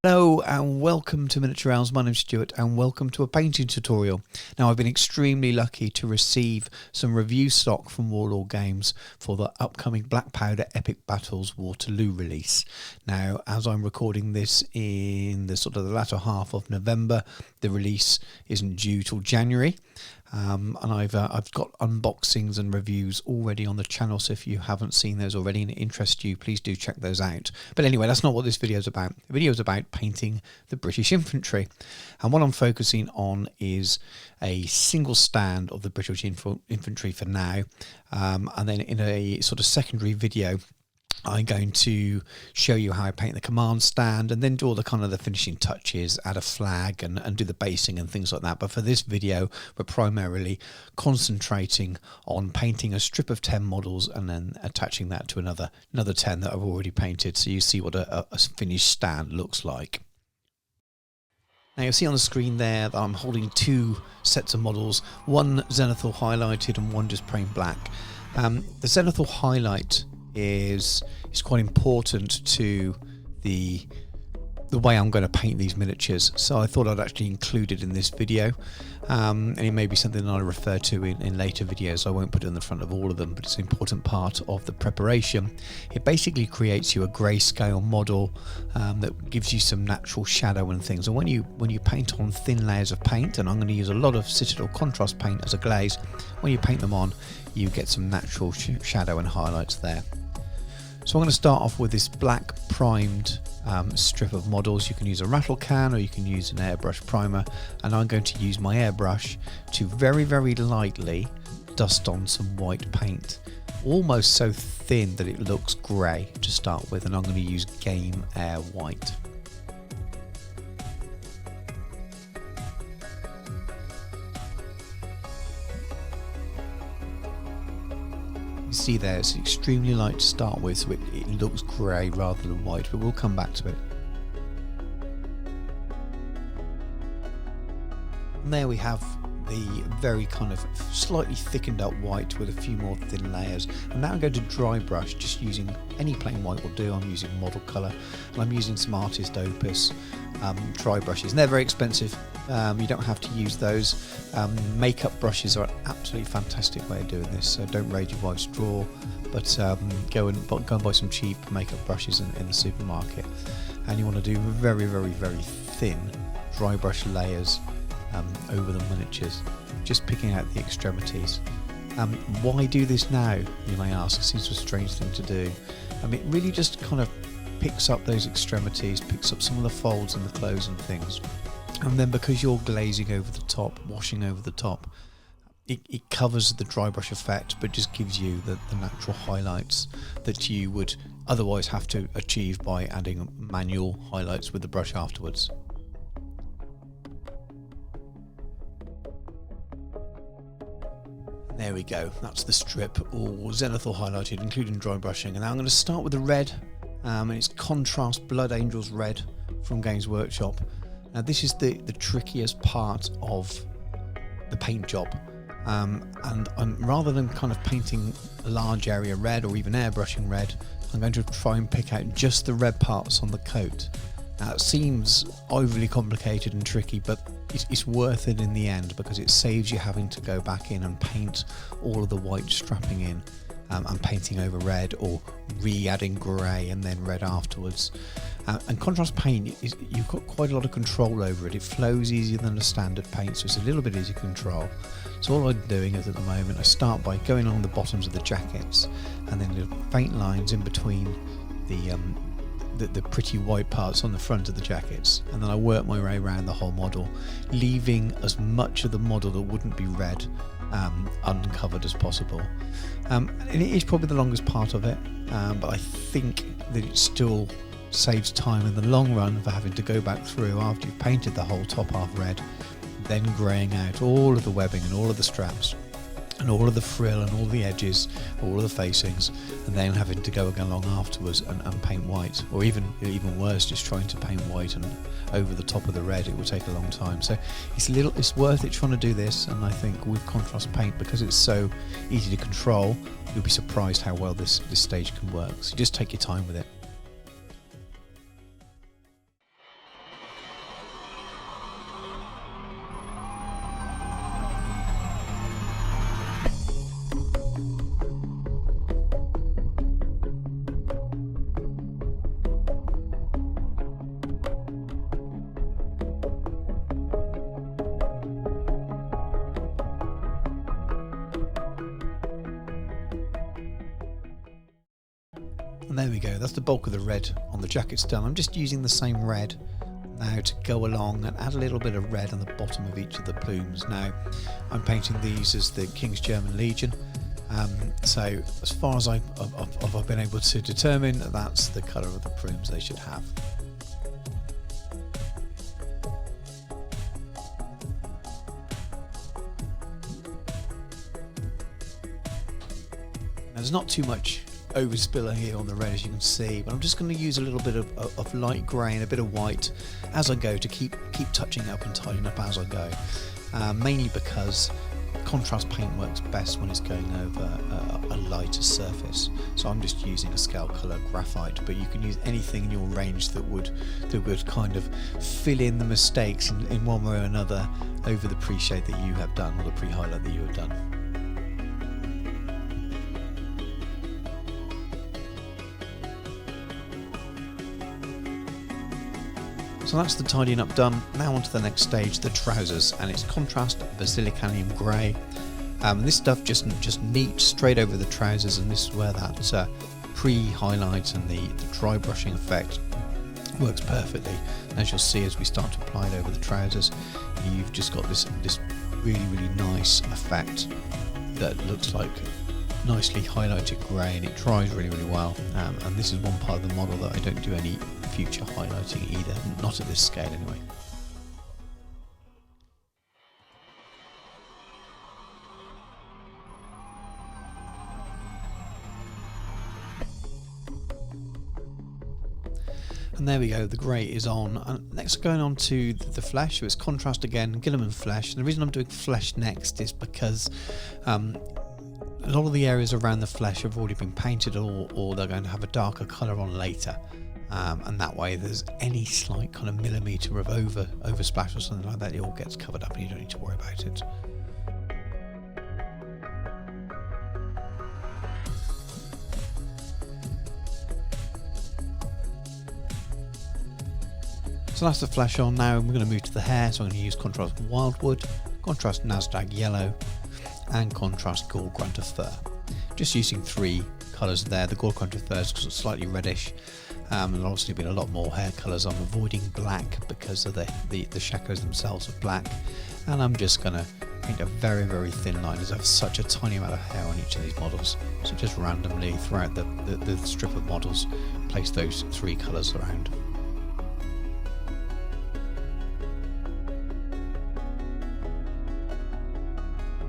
Hello and welcome to Miniature Elves. My name's Stuart and welcome to a painting tutorial. Now I've been extremely lucky to receive some review stock from Warlord Games for the upcoming Black Powder Epic Battles Waterloo release. Now as I'm recording this in the the latter half of November, the release isn't due till January. And I've got unboxings and reviews already on the channel, so if you haven't seen those already and it interests you, please do check those out. But anyway, that's not what this video is about. The video is about painting the British infantry, and what I'm focusing on is a single stand of the British infantry for now, and then in a sort of secondary video I'm going to show you how I paint the command stand and then do all the the finishing touches, add a flag and do the basing and things like that. But for this video we're primarily concentrating on painting a strip of 10 models and then attaching that to another 10 that I've already painted, so you see what a finished stand looks like. Now you'll see on the screen there that I'm holding two sets of models, one Zenithal highlighted and one just plain black. The Zenithal highlight is quite important to the way I'm going to paint these miniatures, so I thought I'd actually include it in this video, and it may be something that I refer to in later videos. I won't put it in the front of all of them, but it's an important part of the preparation. It basically creates you a grayscale model that gives you some natural shadow and things, and when you paint on thin layers of paint, and I'm going to use a lot of Citadel contrast paint as a glaze, when you paint them on you get some natural shadow and highlights there. So I'm going to start off with this black primed strip of models. You can use a rattle can or you can use an airbrush primer, and I'm going to use my airbrush to very lightly dust on some white paint, almost so thin that it looks grey to start with, and I'm going to use Game Air White. See there, it's extremely light to start with, so it looks grey rather than white, but we'll come back to it. And there we have the very slightly thickened up white with a few more thin layers. And now I'm going to dry brush, just using any plain white will do. I'm using model colour and I'm using some Artist Opus dry brushes, and they're very expensive. You don't have to use those. Makeup brushes are an absolutely fantastic way of doing this, so don't raid your wife's drawer, but go and buy some cheap makeup brushes in the supermarket, and you want to do very thin dry brush layers over the miniatures, just picking out the extremities. Why do this now, you may ask? It seems a strange thing to do. It really just picks up those extremities, picks up some of the folds in the clothes and things. And then because you're glazing over the top, washing over the top, it covers the dry brush effect, but just gives you the natural highlights that you would otherwise have to achieve by adding manual highlights with the brush afterwards. There we go, that's the strip, all Zenithal highlighted, including dry brushing. And now I'm going to start with the red, and it's Contrast Blood Angels Red from Games Workshop. Now this is the trickiest part of the paint job, and rather than painting a large area red or even airbrushing red, I'm going to try and pick out just the red parts on the coat. Now it seems overly complicated and tricky, but it's worth it in the end, because it saves you having to go back in and paint all of the white strapping in, and painting over red or re-adding grey and then red afterwards. And contrast paint, you've got quite a lot of control over it. It flows easier than a standard paint, so it's a little bit easier to control. So all I'm doing is, at the moment, I start by going along the bottoms of the jackets and then little faint lines in between the pretty white parts on the front of the jackets, and then I work my way around the whole model, leaving as much of the model that wouldn't be red uncovered as possible. And it is probably the longest part of it, but I think that it still saves time in the long run for having to go back through after you've painted the whole top half red, then greying out all of the webbing and all of the straps and all of the frill and all the edges, all of the facings, and then having to go along afterwards and paint white, or even worse, just trying to paint white and over the top of the red. It will take a long time, so it's worth it trying to do this. And I think with contrast paint, because it's so easy to control, you'll be surprised how well this stage can work. So just take your time with it. And there we go, that's the bulk of the red on the jackets done. I'm just using the same red now to go along and add a little bit of red on the bottom of each of the plumes. Now I'm painting these as the King's German Legion, so as far as I've been able to determine, that's the colour of the plumes they should have. Now, there's not too much overspiller here on the red, as you can see, but I'm just going to use a little bit of light grey and a bit of white as I go to keep touching up and tidying up as I go, mainly because contrast paint works best when it's going over a lighter surface. So I'm just using a Scalecolour graphite, but you can use anything in your range that would kind of fill in the mistakes in one way or another over the pre-shade that you have done, or the pre-highlight that you have done. So that's the tidying up done. Now on to the next stage, the trousers, and it's contrast Basilicanum grey. This stuff just neat straight over the trousers, and this is where that pre-highlight and the dry brushing effect works perfectly. And as you'll see as we start to apply it over the trousers, you've just got this really nice effect that looks like nicely highlighted grey, and it dries really well. And this is one part of the model that I don't do any future highlighting either, not at this scale anyway. And there we go, the grey is on. And next going on to the flesh, so it's contrast again, Gulliman flesh. And the reason I'm doing flesh next is because a lot of the areas around the flesh have already been painted, or they're going to have a darker colour on later. And that way, there's any slight kind of millimetre of oversplash or something like that, it all gets covered up and you don't need to worry about it. So that's the flesh on. Now we're going to move to the hair, so I'm going to use contrast Wyldwood, contrast Nasdaq yellow, and contrast Gore-Grunta Fur. Just using 3 colours there. The Gore-Grunta Fur is slightly reddish. There's obviously been a lot more hair colours. I'm avoiding black because of the shakos themselves are black, and I'm just going to paint a very thin line, as I have such a tiny amount of hair on each of these models. So just randomly throughout the strip of models, place those 3 colours around.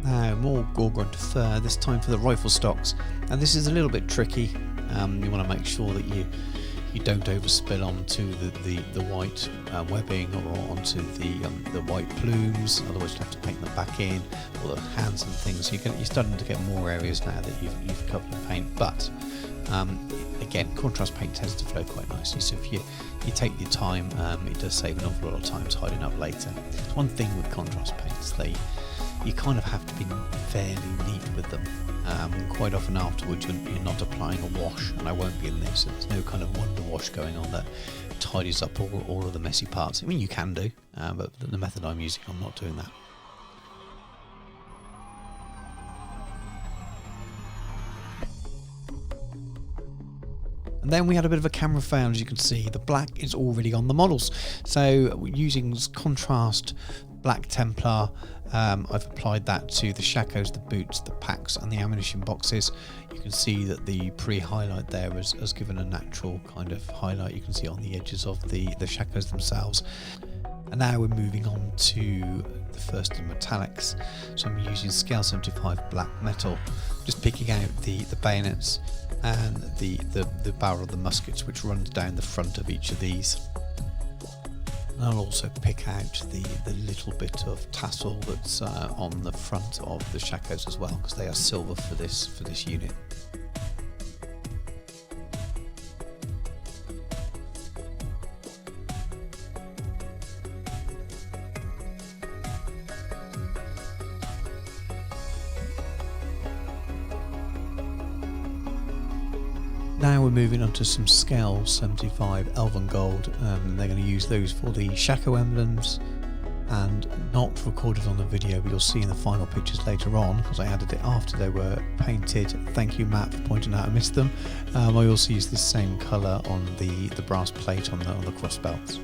Now more Gore-Grunta Fur, this time for the rifle stocks, and this is a little bit tricky. You want to make sure that you don't overspill onto the white webbing or onto the white plumes, otherwise you have to paint them back in, or the hands and things. So you're starting to get more areas now that you've covered in paint, but again, contrast paint tends to flow quite nicely, so if you take your time, it does save an awful lot of time tidying up later. It's one thing with contrast paints, you kind of have to be fairly neat with them. Quite often afterwards you're not applying a wash, and I won't be in this, so there's no kind of wonder wash going on that tidies up all of the messy parts. I mean, you can do, but the method I'm using, I'm not doing that. And then we had a bit of a camera fail, as you can see. The black is already on the models. So we're using contrast black Templar. I've applied that to the shakos, the boots, the packs and the ammunition boxes. You can see that the pre-highlight there has given a natural kind of highlight. You can see on the edges of the shakos themselves. And now we're moving on to the first of the metallics. So I'm using scale 75 black metal, just picking out the bayonets and the barrel of the muskets, which runs down the front of each of these. And I'll also pick out the little bit of tassel that's on the front of the shakos as well, because they are silver for this unit. Now we're moving on to some scale 75 Elven Gold. They're going to use those for the shako emblems, and not recorded on the video, but you'll see in the final pictures later on, because I added it after they were painted. Thank you, Matt, for pointing out I missed them. I also used this same colour on the brass plate on the cross belts.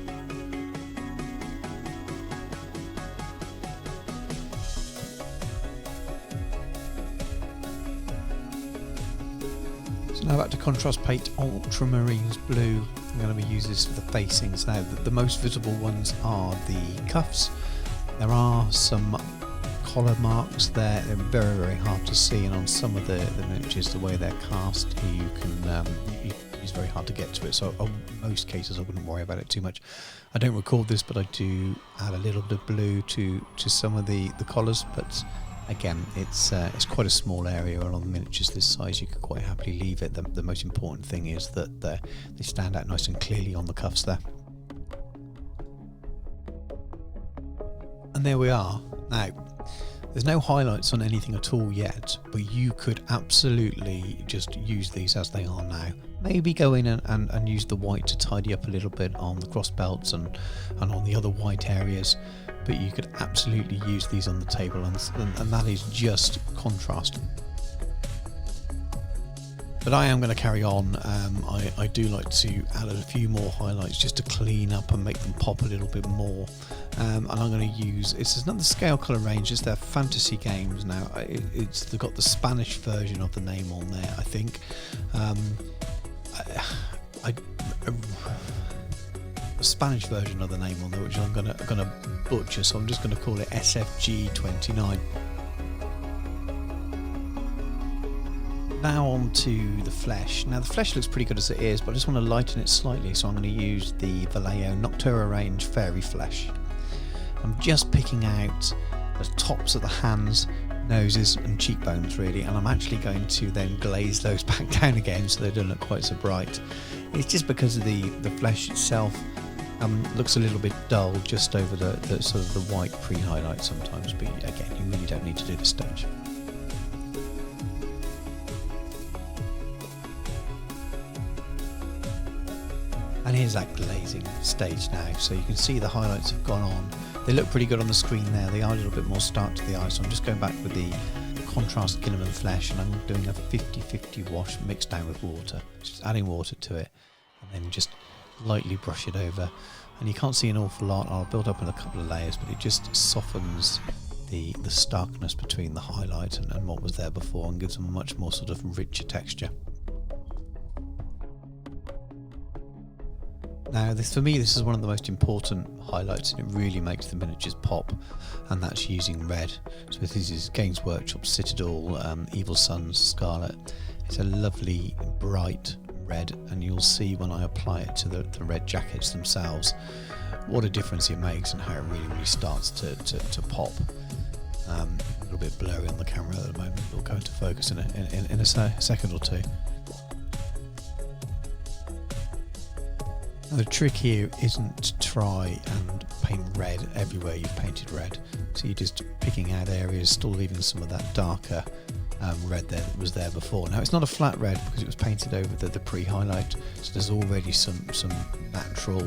So now back to contrast paint Ultramarines blue. I'm going to be using this for the facings. Now the most visible ones are the cuffs. There are some collar marks there. They're very, very hard to see, and on some of the miniatures, the way they're cast, you can it's very hard to get to it. So in most cases I wouldn't worry about it too much. I don't record this, but I do add a little bit of blue to some of the collars, but again, it's quite a small area, and on miniatures this size you could quite happily leave it. The most important thing is that they stand out nice and clearly on the cuffs there. And there we are. Now, there's no highlights on anything at all yet, but you could absolutely just use these as they are now. Maybe go in and use the white to tidy up a little bit on the cross belts and on the other white areas. But you could absolutely use these on the table, and that is just contrast. But I am going to carry on. I do like to add a few more highlights just to clean up and make them pop a little bit more. And I'm going to use, it's another Scalecolour range. It's their fantasy games now. They've got the Spanish version of the name on there, I think. A Spanish version of the name on there, which I'm gonna butcher, so I'm just gonna call it SFG29. Now on to the flesh. Now the flesh looks pretty good as it is, but I just want to lighten it slightly, so I'm going to use the Vallejo Noctura range fairy flesh. I'm just picking out the tops of the hands, noses and cheekbones really, and I'm actually going to then glaze those back down again so they don't look quite so bright. It's just because of the flesh itself looks a little bit dull just over the sort of the white pre-highlight sometimes, but again, you really don't need to do this stage. And here's that glazing stage now, so you can see the highlights have gone on. They look pretty good on the screen there. They are a little bit more stark to the eye, so I'm just going back with the contrast Gulliman flesh, and I'm doing a 50-50 wash mixed down with water, just adding water to it, and then just lightly brush it over. And you can't see an awful lot. I'll build up in a couple of layers, but it just softens the starkness between the highlight and what was there before, and gives them a much more sort of richer texture. Now, for me, this is one of the most important highlights, and it really makes the miniatures pop, and that's using red. So this is Games Workshop Citadel, Evil Sunz, Scarlet. It's a lovely, bright red, and you'll see when I apply it to the red jackets themselves what a difference it makes and how it really starts to pop. A little bit blurry on the camera at the moment. We'll go into focus in a second or two. Now, the trick here isn't to try and paint red everywhere you've painted red. So you're just picking out areas, still leaving some of that darker red there that was there before. Now, it's not a flat red because it was painted over the pre-highlight, so there's already some natural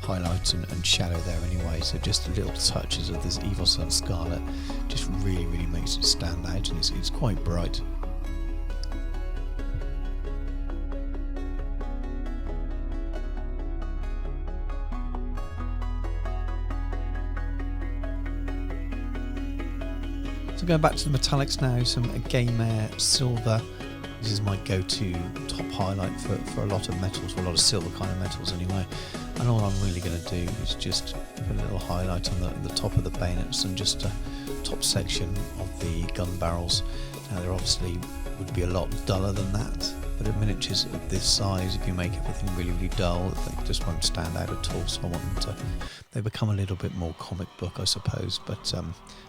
highlights and shadow there anyway. So just little touches of this Evil Sunz Scarlet just really makes it stand out, and it's quite bright. So going back to the metallics now, some Game Air Silver. This is my go-to top highlight for a lot of metals, for a lot of silver kind of metals anyway. And all I'm really going to do is just put a little highlight on the top of the bayonets and just a top section of the gun barrels. Now, they obviously would be a lot duller than that, but in miniatures of this size, if you make everything really dull, they just won't stand out at all. So I want them they become a little bit more comic book, I suppose, but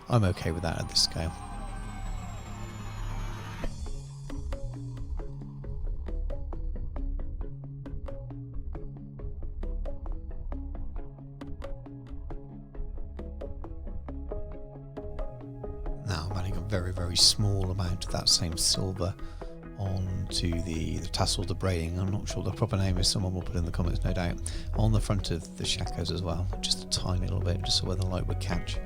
I'm okay with that at this scale. Now I'm adding a very small amount of that same silver onto the tassels, the braiding. I'm not sure the proper name is, someone will put in the comments no doubt, on the front of the shakos as well, just a tiny little bit, just so where the light would catch.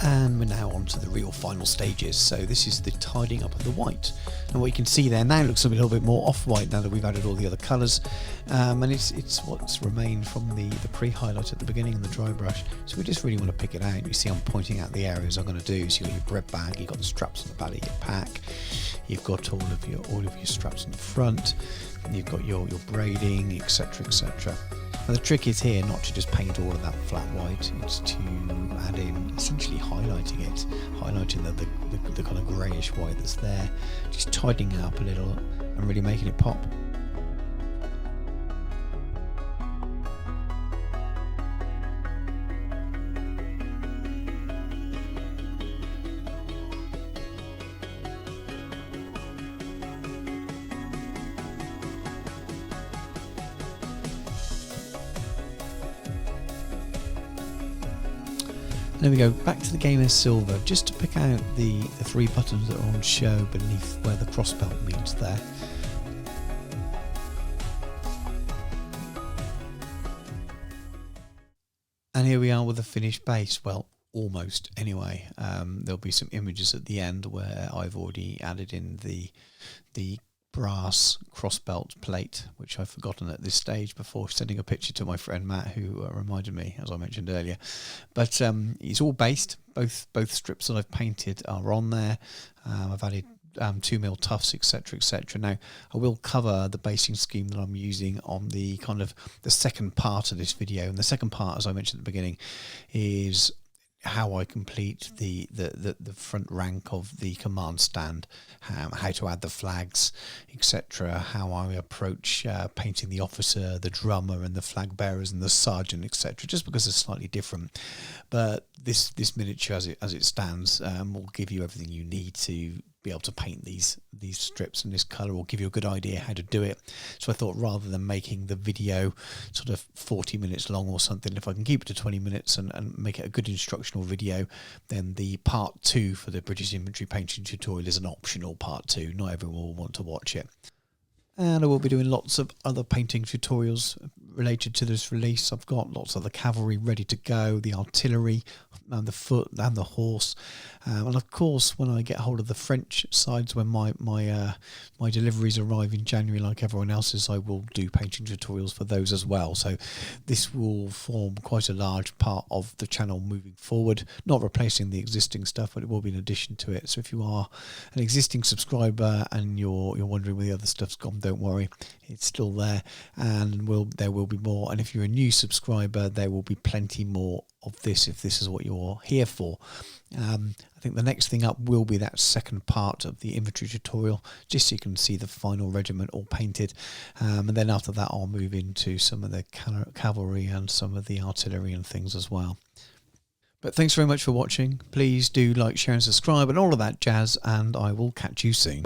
And we're now on to the real final stages. So this is the tidying up of the white. And what you can see there now looks a little bit more off-white now that we've added all the other colours. And it's what's remained from the pre-highlight at the beginning and the dry brush. So we just really want to pick it out. You see I'm pointing out the areas I'm going to do. So you've got your bread bag, you've got the straps on the back of your pack, you've got all of your straps on the front, you've got your braiding, etc, etc. Now the trick is here not to just paint all of that flat white, it's to add in essentially highlighting it, highlighting the kind of greyish white that's there, just tidying it up a little and really making it pop. There we go, back to the game as silver, just to pick out the 3 buttons that are on show beneath where the crossbelt meets there. And here we are with the finished base, well, almost anyway. There'll be some images at the end where I've already added in the brass crossbelt plate, which I've forgotten at this stage before sending a picture to my friend Matt, who reminded me, as I mentioned earlier. But it's all based. Both strips that I've painted are on there. I've added 2mm tufts, etc, etc. Now I will cover the basing scheme that I'm using on the kind of the second part of this video, and the second part, as I mentioned at the beginning, is how I complete the front rank of the command stand, how to add the flags, etc., how I approach painting the officer, the drummer and the flag bearers and the sergeant, etc., just because it's slightly different. But this miniature as it stands will give you everything you need to be able to paint these strips in this colour, will give you a good idea how to do it. So I thought, rather than making the video sort of 40 minutes long or something, if I can keep it to 20 minutes and make it a good instructional video, then the part 2 for the British Infantry painting tutorial is an optional part 2. Not everyone will want to watch it. And I will be doing lots of other painting tutorials related to this release. I've got lots of the cavalry ready to go, the artillery, and the foot and the horse, and of course when I get hold of the French sides, when my deliveries arrive in January like everyone else's, I will do painting tutorials for those as well. So this will form quite a large part of the channel moving forward, not replacing the existing stuff, but it will be in addition to it. So if you are an existing subscriber and you're wondering where the other stuff's gone, don't worry, it's still there, and there will be more. And if you're a new subscriber, there will be plenty more of this if this is what you're here for. I think the next thing up will be that second part of the infantry tutorial, just so you can see the final regiment all painted, and then after that I'll move into some of the cavalry and some of the artillery and things as well. But thanks very much for watching. Please do like, share and subscribe and all of that jazz, and I will catch you soon.